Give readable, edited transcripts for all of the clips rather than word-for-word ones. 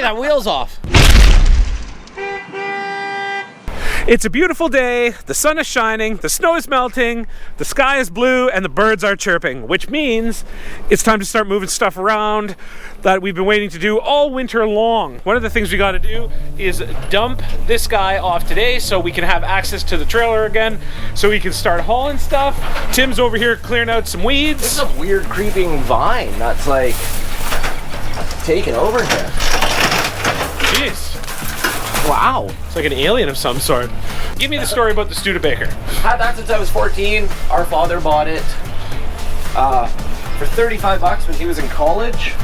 that wheel's off. It's a beautiful day, the sun is shining, the snow is melting, the sky is blue, and the birds are chirping, which means it's time to start moving stuff around that we've been waiting to do all winter long. One of the things we got to do is dump this guy off today so we can have access to the trailer again, so we can start hauling stuff. Tim's over here clearing out some weeds. This is a weird creeping vine that's like taking over here. Jeez. Wow. It's like an alien of some sort. Give me the story about the Studebaker. Had that since I was 14. Our father bought it for 35 bucks when he was in college.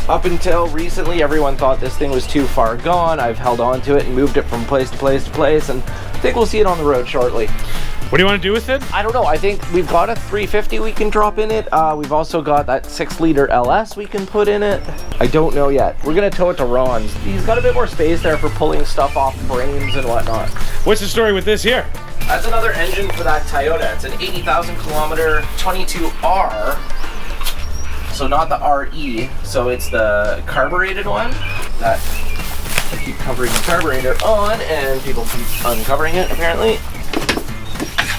Up until recently, everyone thought this thing was too far gone. I've held on to it and moved it from place to place to place, and I think we'll see it on the road shortly. What do you want to do with it? I don't know. I think we've got a 350 we can drop in it. We've also got that 6-liter LS we can put in it. I don't know yet. We're going to tow it to Ron's. He's got a bit more space there for pulling stuff off frames and whatnot. What's the story with this here? That's another engine for that Toyota. It's an 80,000 kilometer 22R. So not the RE. So it's the carbureted one that I keep covering the carburetor on, and people keep uncovering it apparently.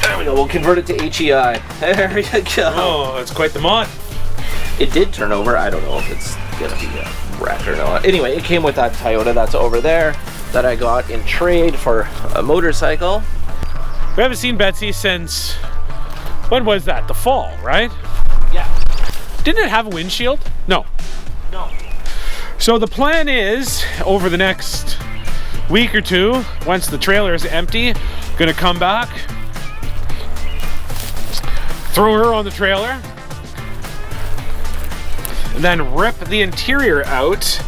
There we go, we'll convert it to HEI. There you go. Oh, it's quite the mod. It did turn over. I don't know if it's gonna be a wreck or not. Anyway, it came with that Toyota that's over there that I got in trade for a motorcycle. We haven't seen Betsy since, when was that? The fall, right? Yeah. Didn't it have a windshield? No. No. So the plan is, over the next week or two, once the trailer is empty, gonna come back, throw her on the trailer, and then rip the interior out,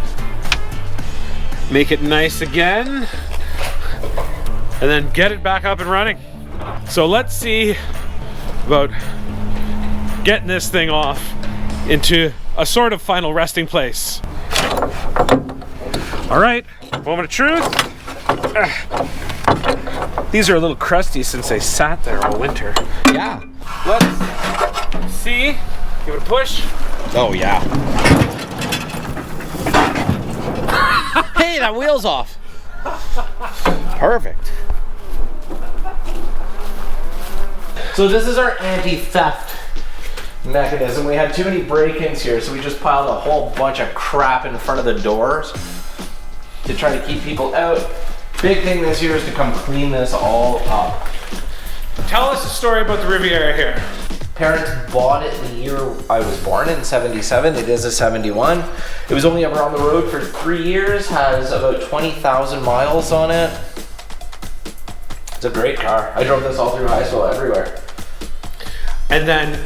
make it nice again, and then get it back up and running. So let's see about getting this thing off into a sort of final resting place. All right, moment of truth. These are a little crusty since they sat there all winter. Yeah. Let's see. Give it a push. Oh yeah. Hey, that wheel's off. Perfect. So this is our anti-theft mechanism. We had too many break-ins here, so we just piled a whole bunch of crap in front of the doors to try to keep people out. Big thing this year is to come clean this all up. Tell us a story about the Riviera here. Parents bought it the year I was born in, 77. It is a 71. It was only ever on the road for 3 years, has about 20,000 miles on it. It's a great car. I drove this all through high school, everywhere. And then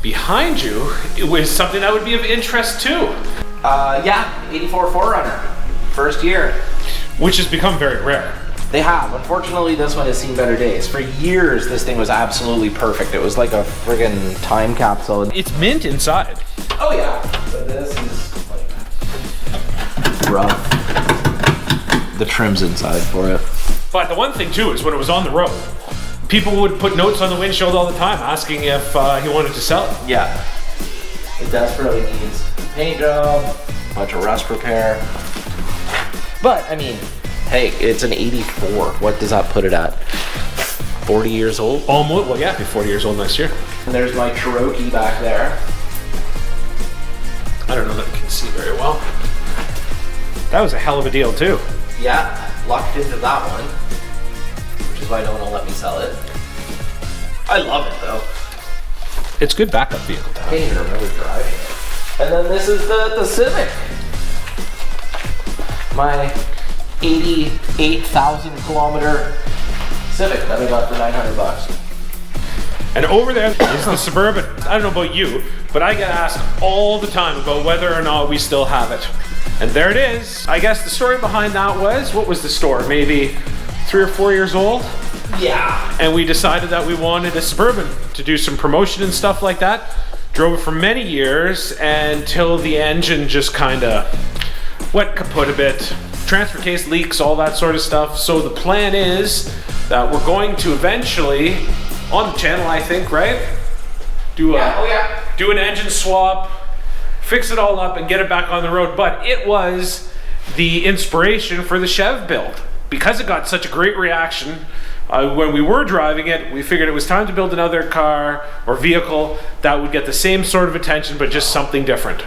behind you, it was something that would be of interest too. Yeah, 84 4Runner, first year. Which has become very rare. They have. Unfortunately, this one has seen better days. For years, this thing was absolutely perfect. It was like a friggin' time capsule. It's mint inside. Oh yeah, but this is like rough. The trim's inside for it. But the one thing too is when it was on the road, people would put notes on the windshield all the time asking if he wanted to sell it. Yeah, it desperately needs a paint job, a bunch of rust repair. But I mean, hey, it's an 84. What does that put it at? 40 years old? Almost, well yeah, be 40 years old next year. And there's my Cherokee back there. I don't know that we can see very well. That was a hell of a deal too. Yeah, locked into that one, which is why no one will let me sell it. I love it though. It's good backup vehicle. I can't even remember driving it. And then this is the Civic. My 88,000 kilometer Civic that I got for 900 bucks. And over there is the Suburban. I don't know about you, but I get asked all the time about whether or not we still have it. And there it is. I guess the story behind that was, what was the store? Maybe 3 or 4 years old? Yeah. And we decided that we wanted a Suburban to do some promotion and stuff like that. Drove it for many years until the engine just kind of went kaput a bit. Transfer case leaks, all that sort of stuff. So the plan is that we're going to eventually, on the channel I think, right? Do an engine swap, fix it all up and get it back on the road. But it was the inspiration for the Chev build. Because it got such a great reaction when we were driving it, we figured it was time to build another car or vehicle that would get the same sort of attention, but just something different.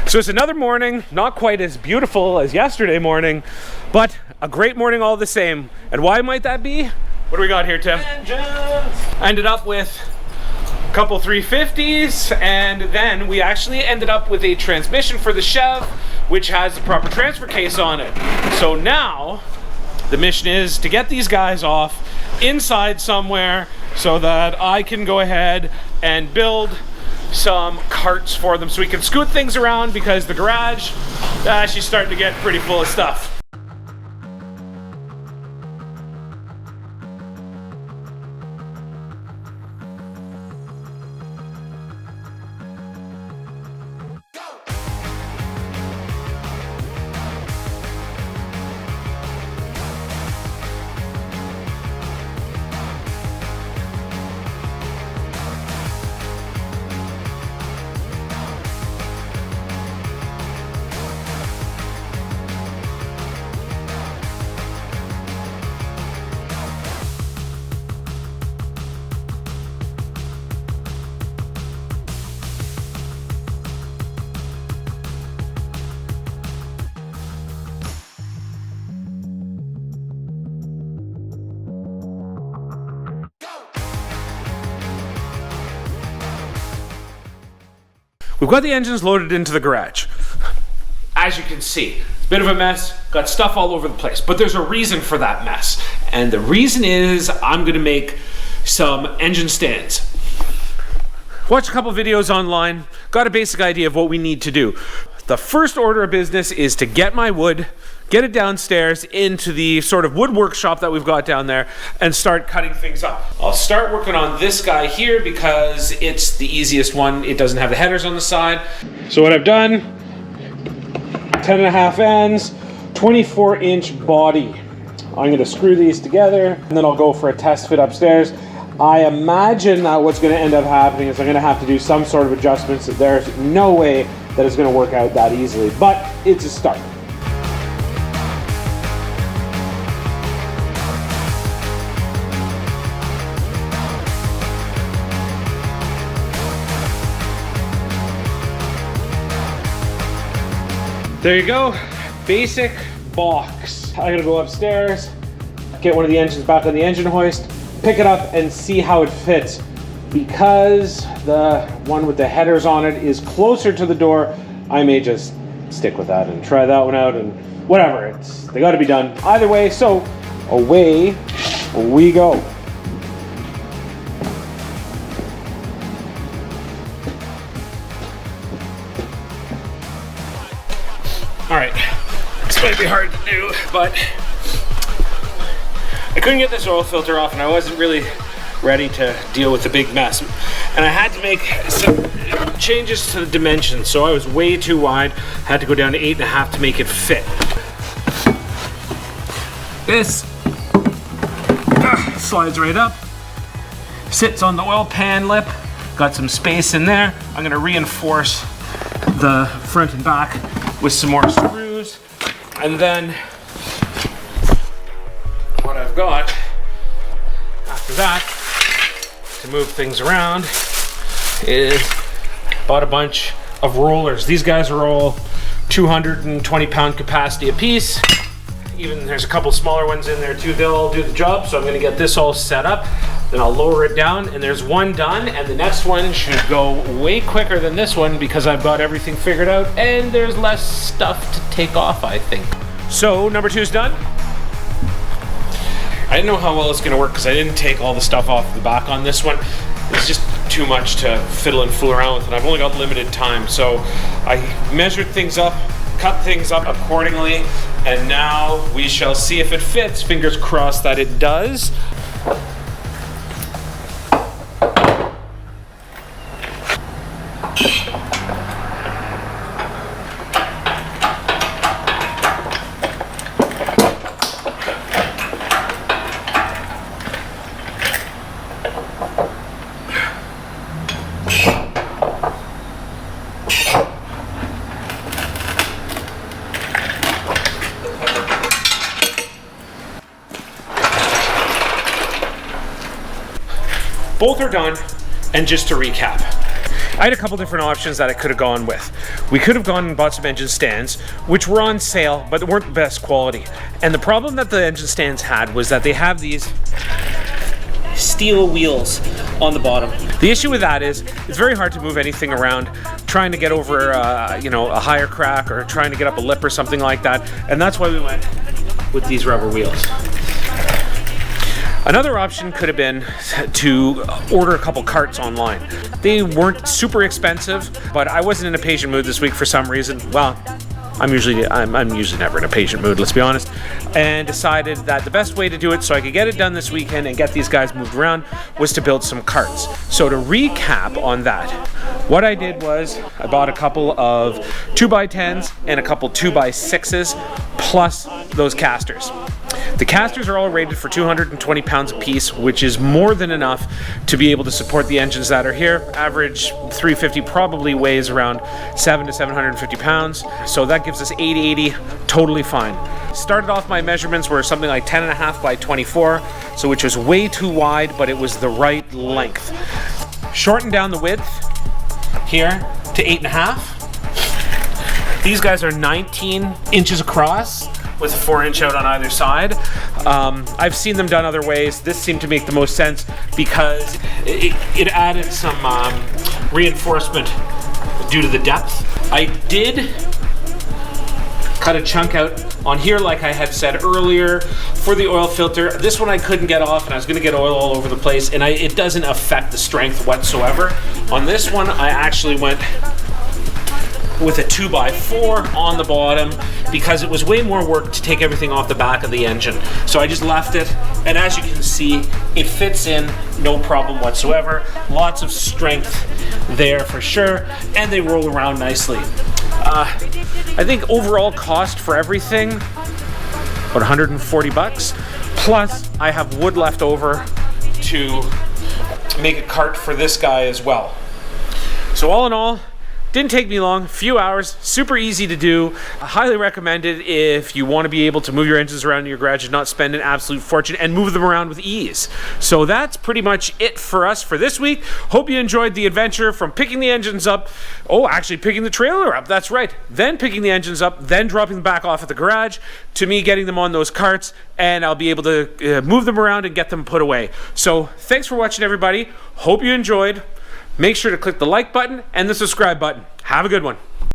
So it's another morning, not quite as beautiful as yesterday morning, but a great morning all the same. And why might that be? What do we got here, Tim? Engines! I ended up with a couple 350s, and then we actually ended up with a transmission for the Chev, which has the proper transfer case on it. So now, the mission is to get these guys off inside somewhere so that I can go ahead and build some carts for them so we can scoot things around, because the garage, she's starting to get pretty full of stuff. We've got the engines loaded into the garage. As you can see, it's a bit of a mess, got stuff all over the place, but there's a reason for that mess. And the reason is I'm gonna make some engine stands. Watched a couple videos online, got a basic idea of what we need to do. The first order of business is to get my wood, get it downstairs into the sort of wood workshop that we've got down there, and start cutting things up. I'll start working on this guy here because it's the easiest one. It doesn't have the headers on the side. So what I've done, 10.5 ends, 24-inch body. I'm gonna screw these together, and then I'll go for a test fit upstairs. I imagine that what's gonna end up happening is I'm gonna have to do some sort of adjustments. There's no way that it's gonna work out that easily, but it's a start. There you go, basic box. I'm gonna go upstairs, get one of the engines back on the engine hoist, pick it up and see how it fits. Because the one with the headers on it is closer to the door, I may just stick with that and try that one out, and whatever, they gotta be done either way, so away we go. All right, this might be hard to do, but I couldn't get this oil filter off and I wasn't really ready to deal with the big mess. And I had to make some changes to the dimensions. So I was way too wide, had to go down to 8.5 to make it fit. This slides right up, sits on the oil pan lip, got some space in there. I'm gonna reinforce the front and back with some more screws, and then what I've got after that to move things around is bought a bunch of rollers. These guys are all 220-pound capacity a piece. Even there's a couple smaller ones in there too. They'll all do the job. So I'm gonna get this all set up, then I'll lower it down, and there's one done, and the next one should go way quicker than this one because I've got everything figured out and there's less stuff to take off, I think. So number 2 is done. I didn't know how well it's gonna work because I didn't take all the stuff off the back on this one. It's just too much to fiddle and fool around with, and I've only got limited time. So I measured things up, cut things up accordingly, and now we shall see if it fits. Fingers crossed that it does. both are done, and just to recap, I had a couple different options that I could have gone with. We could have gone and bought some engine stands, which were on sale, but they weren't the best quality. And the problem that the engine stands had was that they have these steel wheels on the bottom. The issue with that is it's very hard to move anything around, trying to get over a higher crack or trying to get up a lip or something like that. And that's why we went with these rubber wheels. Another option could have been to order a couple carts online. They weren't super expensive, but I wasn't in a patient mood this week for some reason. Well, I'm usually never in a patient mood, let's be honest, and decided that the best way to do it so I could get it done this weekend and get these guys moved around was to build some carts. So to recap on that, what I did was I bought a couple of 2x10s and a couple 2x6s plus those casters. The casters are all rated for 220 pounds a piece, which is more than enough to be able to support the engines that are here. Average 350 probably weighs around 700 to 750 pounds, so that gives us 880, totally fine. Started off, my measurements were something like 10.5 by 24, so which was way too wide, but it was the right length. Shortened down the width here to 8.5. These guys are 19 inches across, with a 4-inch out on either side. I've seen them done other ways. This seemed to make the most sense because it added some reinforcement due to the depth. I did cut a chunk out on here like I had said earlier for the oil filter. This one I couldn't get off and I was gonna get oil all over the place, and it doesn't affect the strength whatsoever. On this one I actually went with a 2x4 on the bottom because it was way more work to take everything off the back of the engine. So I just left it, and as you can see, it fits in no problem whatsoever. Lots of strength there for sure, and they roll around nicely. I think overall cost for everything, about 140 bucks. Plus, I have wood left over to make a cart for this guy as well. So all in all, didn't take me long, few hours, super easy to do. I highly recommend it if you want to be able to move your engines around in your garage and not spend an absolute fortune and move them around with ease. So that's pretty much it for us for this week. Hope you enjoyed the adventure from picking the engines up, actually picking the trailer up, that's right, then picking the engines up, then dropping them back off at the garage, to me getting them on those carts, and I'll be able to move them around and get them put away. So thanks for watching, everybody. Hope you enjoyed. Make sure to click the like button and the subscribe button. Have a good one.